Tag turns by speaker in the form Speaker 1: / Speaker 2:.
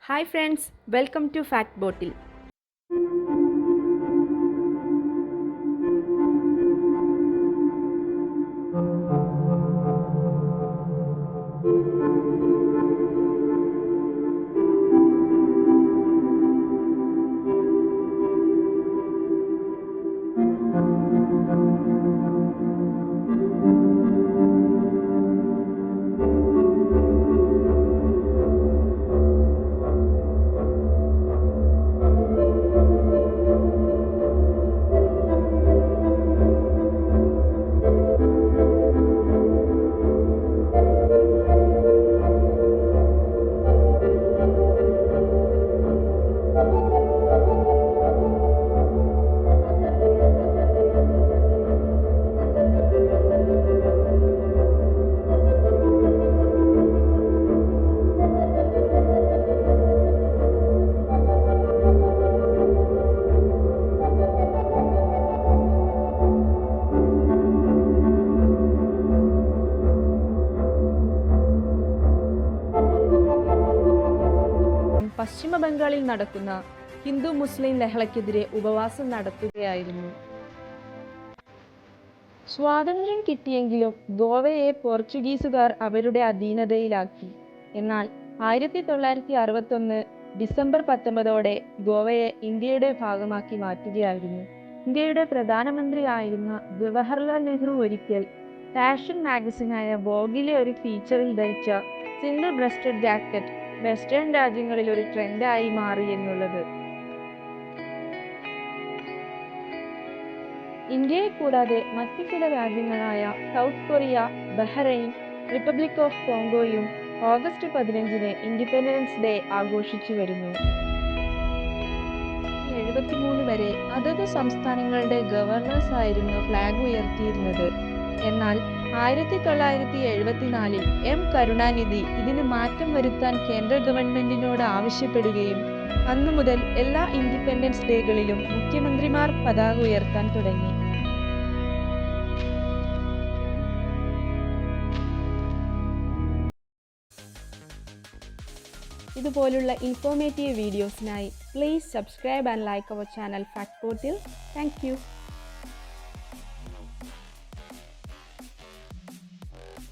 Speaker 1: Hi friends, welcome to Fact Bottle. പശ്ചിമ ബംഗാളിൽ നടക്കുന്ന ഹിന്ദു മുസ്ലിം ലഹളയ്ക്കെതിരെ ഉപവാസം നടത്തുകയായിരുന്നു. സ്വാതന്ത്ര്യം കിട്ടിയെങ്കിലും ഗോവയെ പോർച്ചുഗീസുകാർ അവരുടെ അധീനതയിലാക്കി. എന്നാൽ 1961 ഡിസംബർ 19 ഗോവയെ ഇന്ത്യയുടെ ഭാഗമാക്കി മാറ്റുകയായിരുന്നു. ഇന്ത്യയുടെ പ്രധാനമന്ത്രിയായിരുന്ന ജവഹർലാൽ നെഹ്റു ഒരിക്കൽ ഫാഷൻ മാഗസിനായ വോഗിലെ ഒരു ഫീച്ചറിൽ ധരിച്ച സിംഗിൾ ബ്രസ്റ്റഡ് ജാക്കറ്റ് വെസ്റ്റേൺ രാജ്യങ്ങളിൽ ഒരു ട്രെൻഡായി മാറി എന്നുള്ളത്. ഇന്ത്യയെ കൂടാതെ മറ്റു ചില രാജ്യങ്ങളായ South Korea, Bahrain, Republic of കോങ്കോയും ഓഗസ്റ്റ് 15 ഇൻഡിപെൻഡൻസ് ഡേ ആഘോഷിച്ചു വരുന്നു. 1973 വരെ അതത് സംസ്ഥാനങ്ങളുടെ ഗവർണേഴ്സ് ആയിരുന്നു ഫ്ലാഗ് ഉയർത്തിയിരുന്നത്. എന്നാൽ 1974 എം കരുണാനിധി ഇതിന് മാറ്റം വരുത്താൻ കേന്ദ്ര ഗവൺമെന്റിനോട് ആവശ്യപ്പെടുകയും അന്നു മുതൽ എല്ലാ ഇൻഡിപെൻഡൻസ് ഡേകളിലും മുഖ്യമന്ത്രിമാർ പതാക ഉയർത്താൻ തുടങ്ങി. ഇതുപോലുള്ള ഇൻഫോർമേറ്റീവ് വീഡിയോസിനായി please subscribe and like our channel Fact Portal. Thank U.